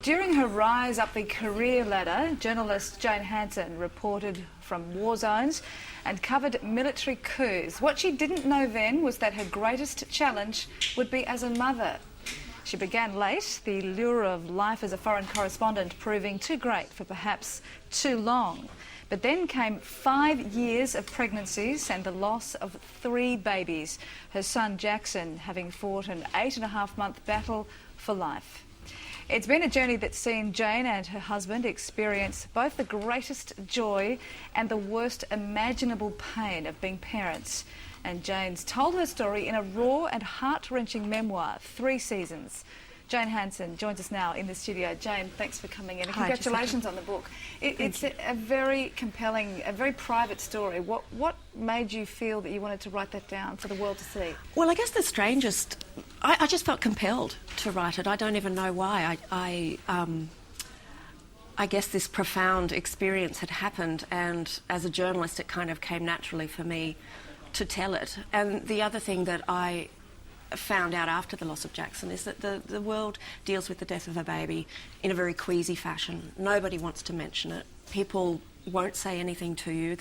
During her rise up the career ladder, journalist Jane Hansen reported from war zones and covered military coups. What she didn't know then was that her greatest challenge would be as a mother. She began late, the lure of life as a foreign correspondent proving too great for perhaps too long. But then came 5 years of pregnancies and the loss of 3 babies, her son Jackson having fought an 8.5-month battle for life. It's been a journey that's seen Jane and her husband experience both the greatest joy and the worst imaginable pain of being parents. And Jane's told her story in a raw and heart-wrenching memoir, 3 seasons. Jane Hansen joins us now in the studio. Jane, thanks for coming in, and Hi, congratulations on the book. It's a very compelling, a very private story. What made you feel that you wanted to write that down for the world to see? Well, I guess the strangest, I just felt compelled to write it. I don't even know why. I guess this profound experience had happened, and as a journalist it kind of came naturally for me to tell it. And the other thing that I found out after the loss of Jackson is that the world deals with the death of a baby in a very queasy fashion. Nobody wants to mention it. People won't say anything to you.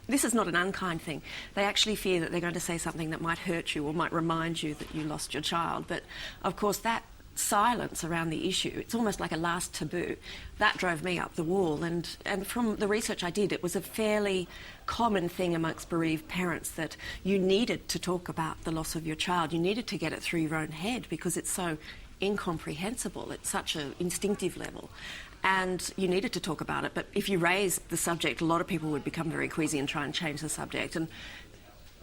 This is not an unkind thing. They actually fear that they're going to say something that might hurt you or might remind you that you lost your child. But of course that silence around the issue, it's almost like a last taboo, that drove me up the wall. And from the research I did, it was a fairly common thing amongst bereaved parents that you needed to talk about the loss of your child. You needed to get it through your own head because it's so incomprehensible at such an instinctive level. And you needed to talk about it. But if you raised the subject, a lot of people would become very queasy and try and change the subject. And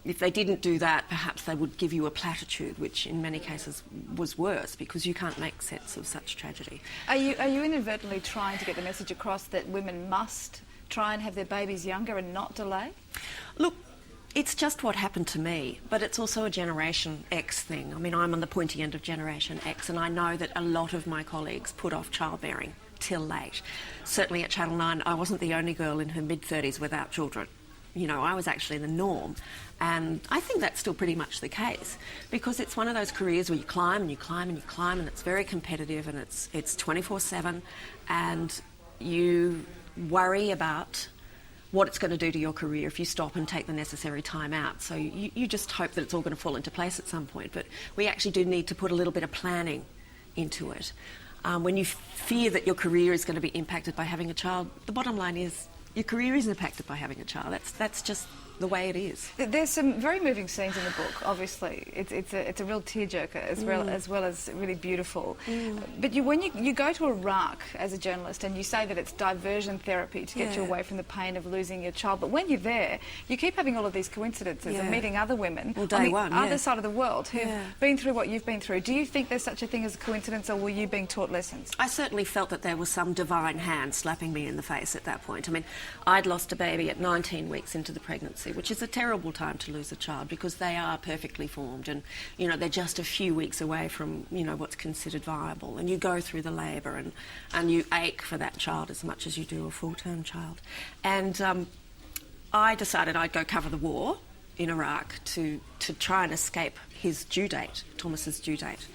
if they didn't do that, perhaps they would give you a platitude, which in many cases was worse because you can't make sense of such tragedy. Are you inadvertently trying to get the message across that women must try and have their babies younger and not delay? Look, it's just what happened to me, but it's also a Generation X thing. I mean, I'm on the pointy end of Generation X, and I know that a lot of my colleagues put off childbearing till late. Certainly at Channel 9, I wasn't the only girl in her mid-30s without children. You know, I was actually the norm, and I think that's still pretty much the case because it's one of those careers where you climb and you climb and you climb, and it's very competitive, and it's 24/7, and you worry about what it's going to do to your career if you stop and take the necessary time out. So you just hope that it's all going to fall into place at some point, but we actually do need to put a little bit of planning into it. When you fear that your career is going to be impacted by having a child, the bottom line is your career is impacted by having a child. That's just the way it is. There's some very moving scenes in the book, obviously. It's a real tearjerker as well as really beautiful. But when you go to Iraq as a journalist and you say that it's diversion therapy to get you away from the pain of losing your child, but when you're there, you keep having all of these coincidences and meeting other women on the other side of the world who've been through what you've been through. Do you think there's such a thing as a coincidence, or were you being taught lessons? I certainly felt that there was some divine hand slapping me in the face at that point. I mean, I'd lost a baby at 19 weeks into the pregnancy, which is a terrible time to lose a child because they are perfectly formed and, you know, they're just a few weeks away from, you know, what's considered viable. And you go through the labour and you ache for that child as much as you do a full-term child. And I decided I'd go cover the war in Iraq to try and escape his due date, Thomas's due date.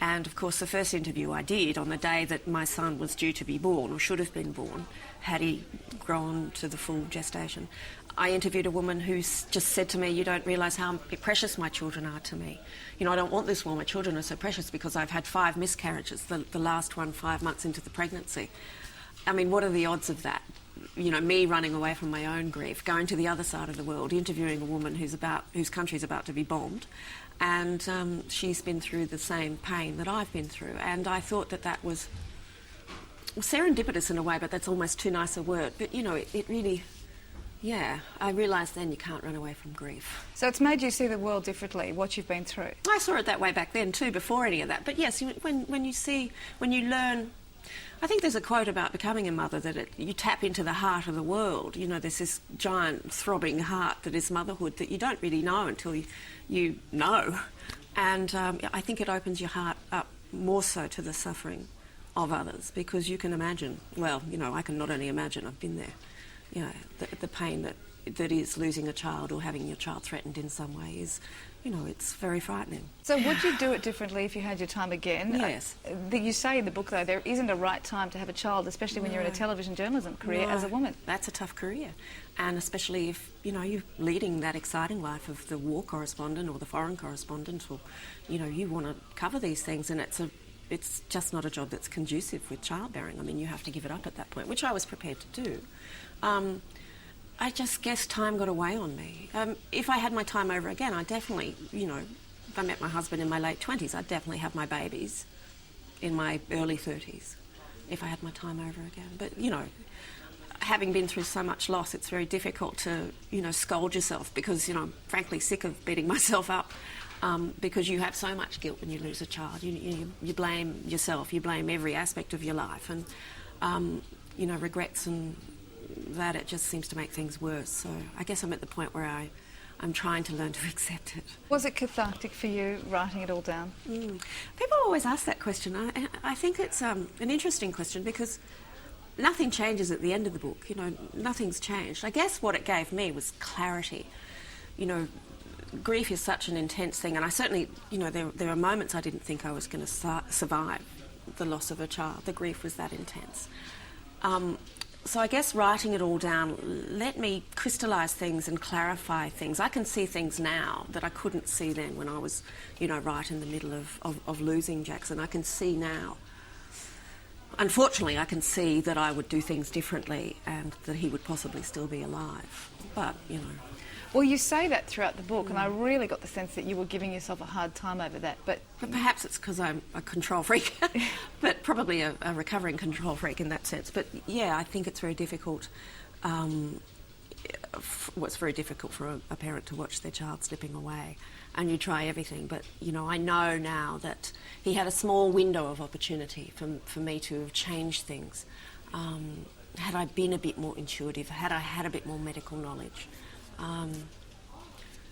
And, of course, the first interview I did on the day that my son was due to be born, or should have been born, had he grown to the full gestation, I interviewed a woman who just said to me, "You don't realise how precious my children are to me. You know, I don't want this war. My children are so precious because I've had 5 miscarriages, the last one 5 months into the pregnancy." I mean, what are the odds of that? You know, me running away from my own grief, going to the other side of the world, interviewing a woman whose country's about to be bombed, and she's been through the same pain that I've been through. And I thought that was serendipitous in a way, but that's almost too nice a word. But, you know, it really... Yeah, I realised then you can't run away from grief. So it's made you see the world differently, what you've been through? I saw it that way back then too, before any of that. But yes, when you learn... I think there's a quote about becoming a mother that you tap into the heart of the world. You know, there's this giant throbbing heart that is motherhood that you don't really know until you know. And I think it opens your heart up more so to the suffering of others because you can imagine, well, you know, I can not only imagine, I've been there. You know, the pain that is losing a child or having your child threatened in some way you know, it's very frightening. So would you do it differently if you had your time again? Yes. You say in the book, though, there isn't a right time to have a child, especially when you're in a television journalism career as a woman. That's a tough career. And especially if, you know, you're leading that exciting life of the war correspondent or the foreign correspondent, or, you know, you want to cover these things, and it's just not a job that's conducive with childbearing. I mean, you have to give it up at that point, which I was prepared to do. I just guess time got away on me. If I had my time over again, I definitely, you know, if I met my husband in my late 20s, I'd definitely have my babies in my early 30s if I had my time over again. But, you know, having been through so much loss, it's very difficult to, you know, scold yourself because, you know, I'm frankly sick of beating myself up because you have so much guilt when you lose a child. You blame yourself, you blame every aspect of your life, and, you know, regrets and that, it just seems to make things worse. So I guess I'm at the point where I'm trying to learn to accept it. Was it cathartic for you, writing it all down? People always ask that question. I think it's an interesting question because nothing changes at the end of the book. You know, nothing's changed. I guess what it gave me was clarity. You know, grief is such an intense thing, and I certainly, you know, there are moments I didn't think I was going to survive the loss of a child. The grief was that intense. So I guess writing it all down let me crystallise things and clarify things. I can see things now that I couldn't see then when I was, you know, right in the middle of losing Jackson. I can see now. Unfortunately, I can see that I would do things differently and that he would possibly still be alive. But, you know. Well, you say that throughout the book, and I really got the sense that you were giving yourself a hard time over that. But perhaps it's because I'm a control freak, but probably a recovering control freak in that sense. But yeah, I think it's very difficult. It's very difficult for a parent to watch their child slipping away, and you try everything. But you know, I know now that he had a small window of opportunity for me to have changed things. Had I been a bit more intuitive, had I had a bit more medical knowledge.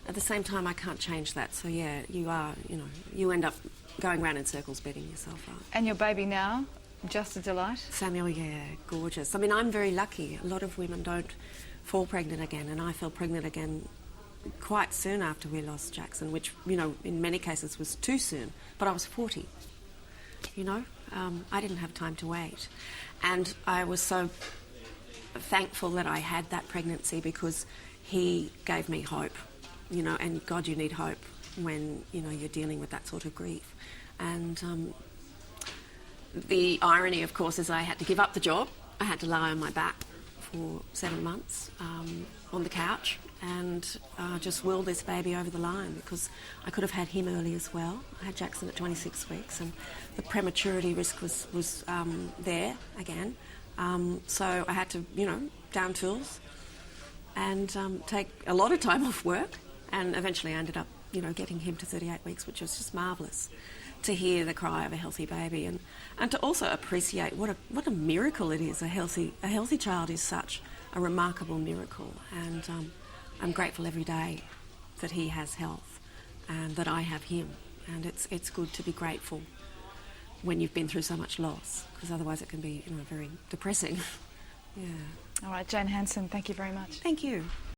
At the same time, I can't change that. So yeah, you end up going round in circles, beating yourself up. And your baby now, just a delight? Samuel, yeah, gorgeous. I mean, I'm very lucky. A lot of women don't fall pregnant again, and I fell pregnant again quite soon after we lost Jackson, which, you know, in many cases was too soon. But I was 40, you know. I didn't have time to wait. And I was so thankful that I had that pregnancy because he gave me hope, you know, and God, you need hope when, you know, you're dealing with that sort of grief. And the irony, of course, is I had to give up the job. I had to lie on my back for 7 months on the couch and just will this baby over the line because I could have had him early as well. I had Jackson at 26 weeks and the prematurity risk was there again. So I had to, you know, down tools and take a lot of time off work, and eventually I ended up, you know, getting him to 38 weeks, which was just marvellous to hear the cry of a healthy baby and to also appreciate what a miracle it is. A healthy child is such a remarkable miracle, and I'm grateful every day that he has health and that I have him, and it's good to be grateful when you've been through so much loss, because otherwise it can be, you know, very depressing. Yeah. All right, Jane Hansen, thank you very much. Thank you.